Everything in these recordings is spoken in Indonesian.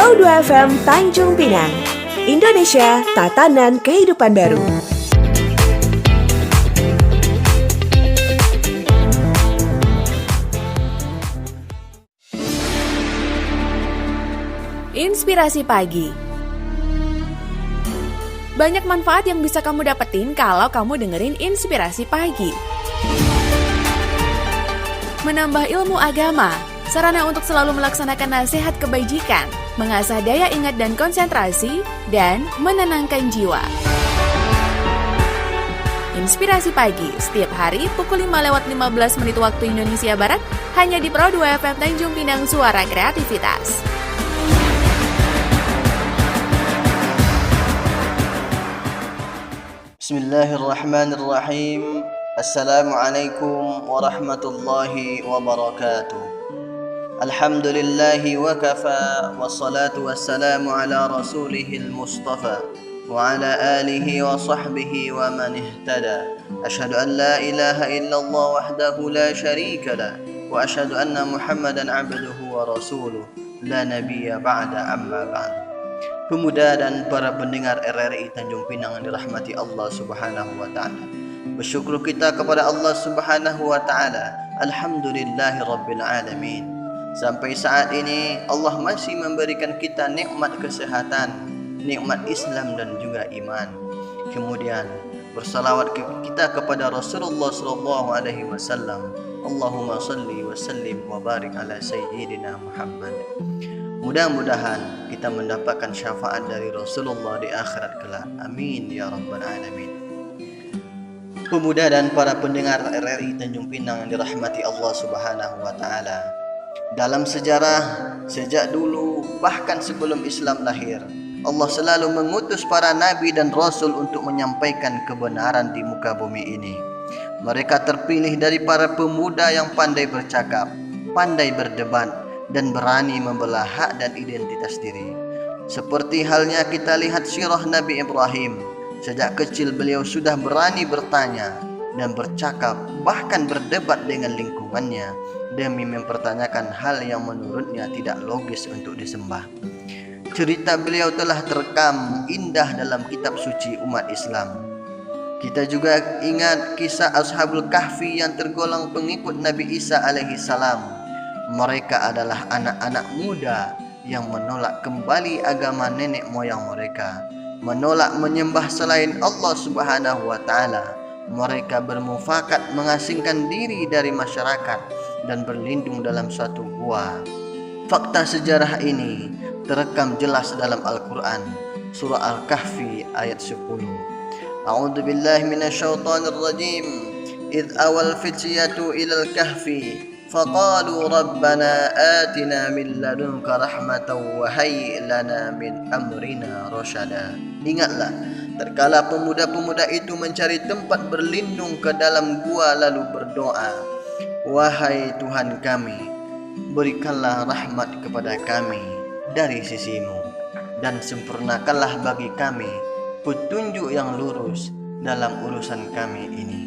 Pro 2 FM Tanjung Pinang, Indonesia, tatanan kehidupan baru. Inspirasi pagi. Banyak manfaat yang bisa kamu dapetin kalau kamu dengerin Inspirasi Pagi. Menambah ilmu agama, sarana untuk selalu melaksanakan nasihat kebajikan, mengasah daya ingat dan konsentrasi, dan menenangkan jiwa. Inspirasi Pagi, setiap hari pukul 5:15 waktu Indonesia Barat, hanya di Pro 2 FM Tanjung Pinang, suara kreativitas. Bismillahirrahmanirrahim. Assalamualaikum warahmatullahi wabarakatuh. Alhamdulillahi wa kafa, wassalatu wassalamu ala rasulihil mustafa wa ala alihi wa sahbihi wa man ihtada. Ashhadu an la ilaha illallah wahdahu la sharika lah, wa ashhadu anna Muhammadan abduhu wa rasuluh, la nabiyya ba'da, amma ba'd. Pemuda dan para pendengar RRI Tanjung Pinang yang dirahmati Allah Subhanahu wa taala. Bersyukur kita kepada Allah Subhanahu wa taala. Alhamdulillahi rabbil alamin. Sampai saat ini Allah masih memberikan kita nikmat kesehatan, nikmat Islam dan juga iman. Kemudian bersalawat kita kepada Rasulullah sallallahu alaihi wasallam. Allahumma salli wa sallim wa barik ala sayyidina Muhammad. Mudah-mudahan kita mendapatkan syafaat dari Rasulullah di akhirat kelak. Amin ya rabbal alamin. Pemuda dan para pendengar RRI Tanjung Pinang yang dirahmati Allah Subhanahu wa taala. Dalam sejarah, sejak dulu bahkan sebelum Islam lahir, Allah selalu mengutus para nabi dan rasul untuk menyampaikan kebenaran di muka bumi ini. Mereka terpilih dari para pemuda yang pandai bercakap, pandai berdebat, dan berani membelah hak dan identitas diri. Seperti halnya kita lihat sirah Nabi Ibrahim. Sejak kecil beliau sudah berani bertanya dan bercakap, bahkan berdebat dengan lingkungannya demi mempertanyakan hal yang menurutnya tidak logis untuk disembah. Cerita beliau telah terekam indah dalam kitab suci umat Islam. Kita juga ingat kisah Ashabul Kahfi yang tergolong pengikut Nabi Isa alaihi salam. Mereka adalah anak-anak muda yang menolak kembali agama nenek moyang mereka, menolak menyembah selain Allah Subhanahu wa taala. Mereka bermufakat mengasingkan diri dari masyarakat dan berlindung dalam suatu gua. Fakta sejarah ini terekam jelas dalam Al-Quran, surah Al-Kahfi ayat 10. A'udzu billahi minasyaitonir rajim. Idh awal fityatu ilal kahfi faqalu rabbana atina min ladunka rahmatan wa hayyi lana min amrina rasyada. Ingatlah tatkala pemuda-pemuda itu mencari tempat berlindung ke dalam gua lalu berdoa, wahai Tuhan kami, berikanlah rahmat kepada kami dari sisimu dan sempurnakanlah bagi kami petunjuk yang lurus dalam urusan kami ini.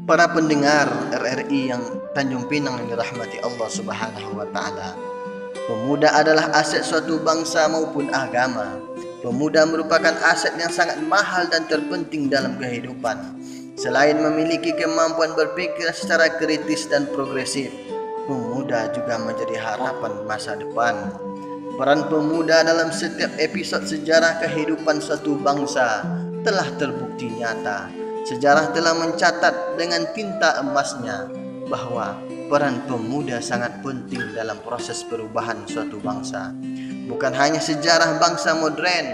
Para pendengar RRI yang Tanjung Pinang yang dirahmati Allah Subhanahu wa taala. Pemuda adalah aset suatu bangsa maupun agama. Pemuda merupakan aset yang sangat mahal dan terpenting dalam kehidupan. Selain memiliki kemampuan berpikir secara kritis dan progresif, pemuda juga menjadi harapan masa depan. Peran pemuda dalam setiap episod sejarah kehidupan suatu bangsa telah terbukti nyata. Sejarah telah mencatat dengan tinta emasnya bahwa peran pemuda sangat penting dalam proses perubahan suatu bangsa. Bukan hanya sejarah bangsa modern,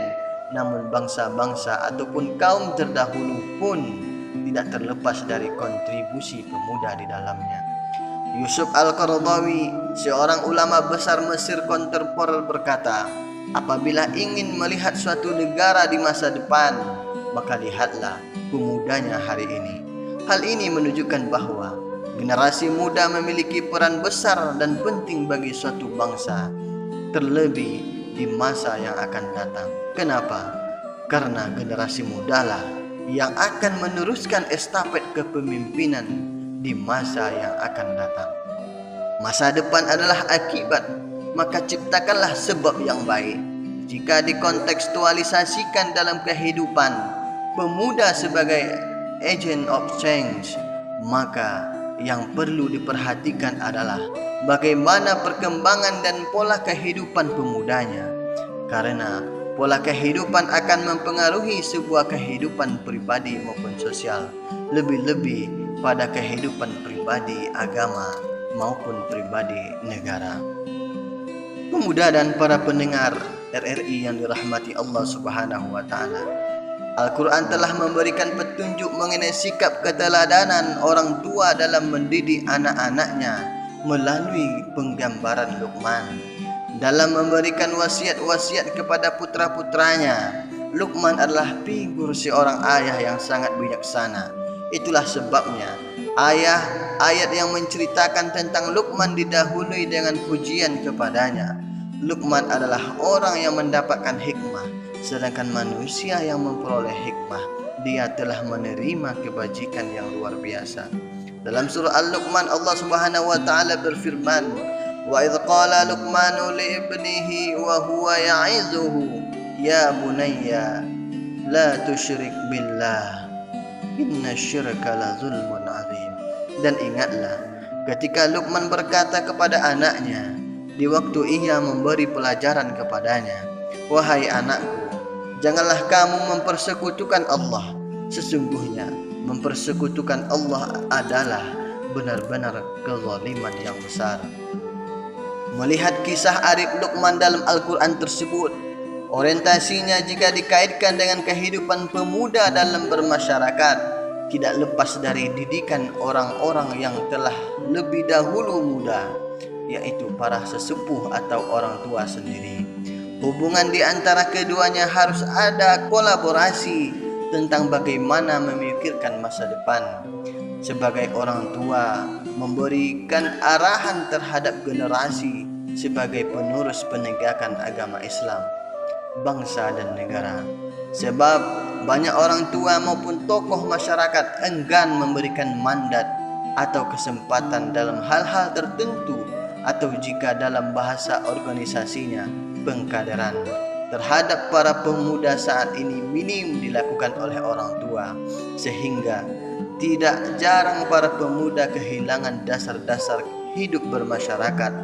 namun bangsa-bangsa ataupun kaum terdahulu pun tidak terlepas dari kontribusi pemuda di dalamnya. Yusuf Al-Qaradawi, seorang ulama besar Mesir kontemporer berkata, apabila ingin melihat suatu negara di masa depan, maka lihatlah pemudanya hari ini. Hal ini menunjukkan bahwa generasi muda memiliki peran besar dan penting bagi suatu bangsa, terlebih di masa yang akan datang. Kenapa? Karena generasi mudalah yang akan meneruskan estafet kepemimpinan di masa yang akan datang. Masa depan adalah akibat, maka ciptakanlah sebab yang baik. Jika dikontekstualisasikan dalam kehidupan pemuda sebagai agent of change, maka yang perlu diperhatikan adalah bagaimana perkembangan dan pola kehidupan pemudanya. Karena pola kehidupan akan mempengaruhi sebuah kehidupan pribadi maupun sosial, lebih-lebih pada kehidupan pribadi agama maupun pribadi negara. Pemuda dan para pendengar RRI yang dirahmati Allah Subhanahu wa taala, Al-Quran telah memberikan petunjuk mengenai sikap keteladanan orang tua dalam mendidik anak-anaknya melalui penggambaran Luqman. Dalam memberikan wasiat-wasiat kepada putra-putranya, Luqman adalah figur seorang ayah yang sangat bijaksana. Itulah sebabnya ayat yang menceritakan tentang Luqman didahului dengan pujian kepadanya. Luqman adalah orang yang mendapatkan hikmah, sedangkan manusia yang memperoleh hikmah, dia telah menerima kebajikan yang luar biasa. Dalam surah Al-Luqman, Allah Subhanahu wa taala berfirman, "Wa idz qala Luqmanu li ibnihi wa huwa ya'izuhu, ya bunayya la tusyrik billah, innasyirka la zulmun 'adzim." Dan ingatlah ketika Luqman berkata kepada anaknya di waktu ia memberi pelajaran kepadanya, "Wahai anakku, janganlah kamu mempersekutukan Allah. Sesungguhnya mempersekutukan Allah adalah benar-benar kezaliman yang besar." Melihat kisah Arif Luqman dalam Al-Quran tersebut, orientasinya jika dikaitkan dengan kehidupan pemuda dalam bermasyarakat, tidak lepas dari didikan orang-orang yang telah lebih dahulu muda, yaitu para sesepuh atau orang tua sendiri. Hubungan di antara keduanya harus ada kolaborasi tentang bagaimana memikirkan masa depan. Sebagai orang tua, memberikan arahan terhadap generasi sebagai penerus penegakan agama Islam, bangsa dan negara. Sebab banyak orang tua maupun tokoh masyarakat enggan memberikan mandat atau kesempatan dalam hal-hal tertentu, atau jika dalam bahasa organisasinya pengkaderan terhadap para pemuda saat ini minim dilakukan oleh orang tua, sehingga tidak jarang para pemuda kehilangan dasar-dasar hidup bermasyarakat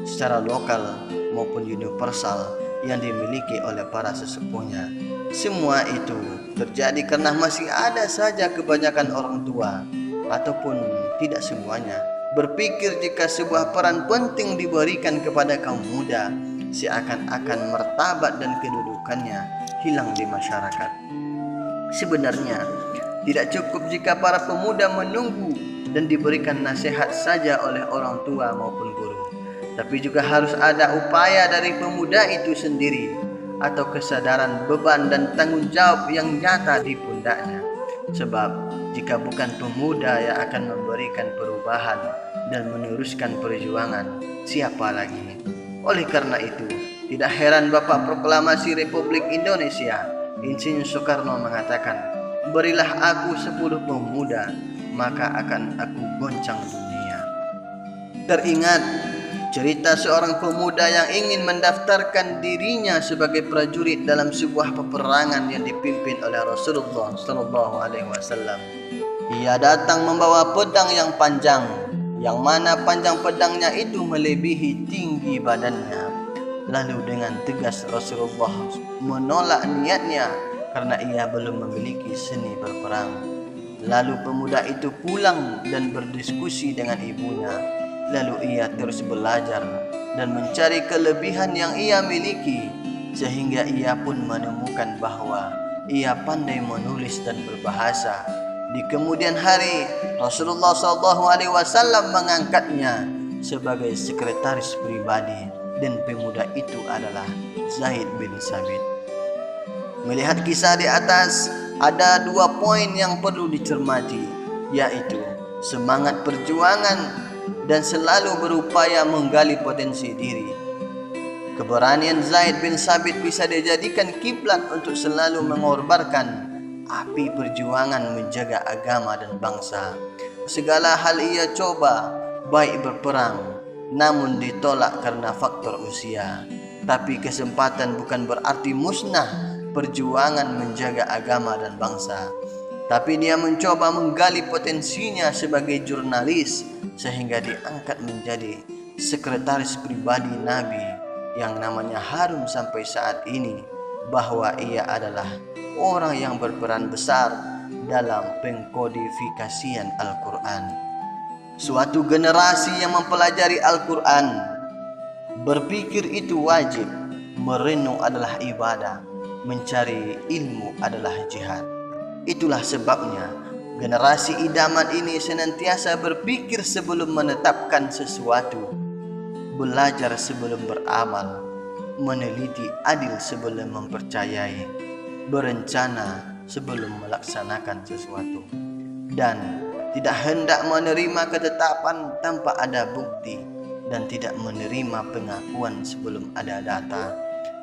secara lokal maupun universal yang dimiliki oleh para sesepuhnya. Semua itu terjadi karena masih ada saja kebanyakan orang tua, ataupun tidak semuanya, berpikir jika sebuah peran penting diberikan kepada kaum muda, seakan-akan martabat dan kedudukannya hilang di masyarakat. Sebenarnya tidak cukup jika para pemuda menunggu dan diberikan nasihat saja oleh orang tua maupun guru, tapi juga harus ada upaya dari pemuda itu sendiri, atau kesadaran beban dan tanggung jawab yang nyata di pundaknya. Sebab jika bukan pemuda yang akan memberikan perubahan dan meneruskan perjuangan, siapa lagi? Oleh karena itu, tidak heran Bapak Proklamasi Republik Indonesia Insinyur Soekarno mengatakan, "Berilah aku 10 pemuda, maka akan aku goncang dunia." Teringat cerita seorang pemuda yang ingin mendaftarkan dirinya sebagai prajurit dalam sebuah peperangan yang dipimpin oleh Rasulullah SAW. Ia datang membawa pedang yang panjang, yang mana panjang pedangnya itu melebihi tinggi badannya. Lalu dengan tegas Rasulullah menolak niatnya karena ia belum memiliki seni berperang. Lalu pemuda itu pulang dan berdiskusi dengan ibunya. Lalu ia terus belajar dan mencari kelebihan yang ia miliki, sehingga ia pun menemukan bahwa ia pandai menulis dan berbahasa. Di kemudian hari, Rasulullah SAW mengangkatnya sebagai sekretaris pribadi, dan pemuda itu adalah Zaid bin Sabit. Melihat kisah di atas, ada 2 poin yang perlu dicermati, yaitu semangat perjuangan dan selalu berupaya menggali potensi diri. Keberanian Zaid bin Sabit bisa dijadikan kiblat untuk selalu mengorbankan api perjuangan menjaga agama dan bangsa. Segala hal ia coba, baik berperang, namun ditolak karena faktor usia. Tapi kesempatan bukan berarti musnah perjuangan menjaga agama dan bangsa. Tapi dia mencoba menggali potensinya sebagai jurnalis sehingga diangkat menjadi sekretaris pribadi Nabi yang namanya harum sampai saat ini, bahwa ia adalah orang yang berperan besar dalam pengkodifikasian Al-Quran. Suatu generasi yang mempelajari Al-Quran berpikir itu wajib, merenung adalah ibadah, mencari ilmu adalah jihad. Itulah sebabnya generasi idaman ini senantiasa berpikir sebelum menetapkan sesuatu, belajar sebelum beramal, meneliti adil sebelum mempercayai, berencana sebelum melaksanakan sesuatu, dan tidak hendak menerima ketetapan tanpa ada bukti, dan tidak menerima pengakuan sebelum ada data.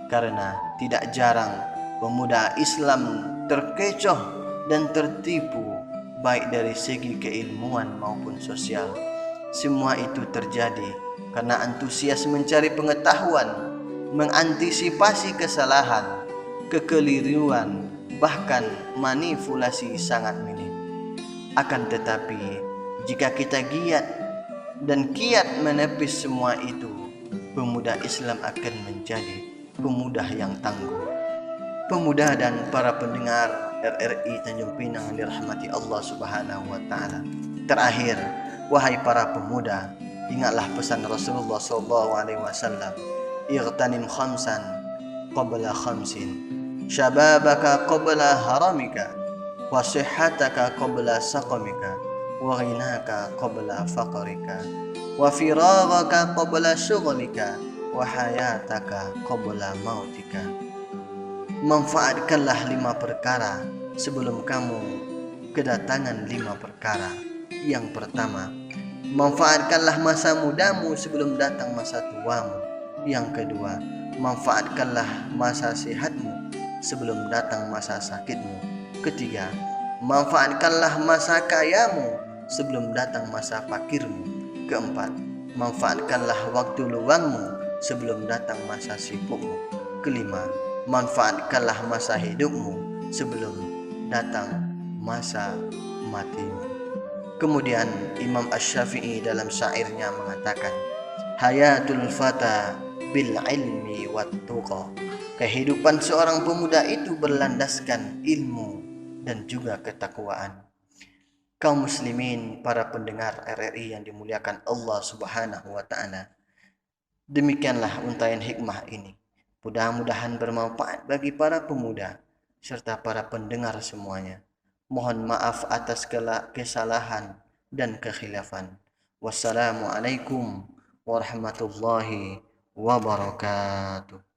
Karena tidak jarang pemuda Islam terkecoh dan tertipu baik dari segi keilmuan maupun sosial. Semua itu terjadi karena antusias mencari pengetahuan, mengantisipasi kesalahan, kekeliruan, bahkan manipulasi sangat minim. Akan tetapi jika kita giat dan kiat menepis semua itu, pemuda Islam akan menjadi pemuda yang tangguh. Pemuda dan para pendengar RRI Tanjung Pinang yang dirahmati Allah Subhanahu wa taala. Terakhir, wahai para pemuda, ingatlah pesan Rasulullah SAW. Ightanim khamsan qabla khamsin, syababaka qabla haramika, wa sihhataka qabla saqamika, wa ghinaka qabla faqrika, wa firaghaka qabla shughlika, wa hayataka qabla mautika. Manfaatkanlah 5 perkara sebelum kamu kedatangan 5 perkara. Yang pertama, manfaatkanlah masa mudamu sebelum datang masa tuamu. Yang kedua, manfaatkanlah masa sehatmu sebelum datang masa sakitmu. Ketiga, manfaatkanlah masa kayamu sebelum datang masa fakirmu. Keempat, manfaatkanlah waktu luangmu sebelum datang masa sibukmu. Kelima, manfaatkanlah masa hidupmu sebelum datang masa matimu. Kemudian Imam Asy-Syafi'i dalam syairnya mengatakan, hayatul fata bil ilmi wat tuqa. Kehidupan seorang pemuda itu berlandaskan ilmu dan juga ketakwaan. Kaum muslimin, para pendengar RRI yang dimuliakan Allah Subhanahu wa taala, demikianlah untaian hikmah ini. Mudah-mudahan bermanfaat bagi para pemuda serta para pendengar semuanya. Mohon maaf atas kesalahan dan kekhilafan. Wassalamualaikum warahmatullahi wabarakatuh.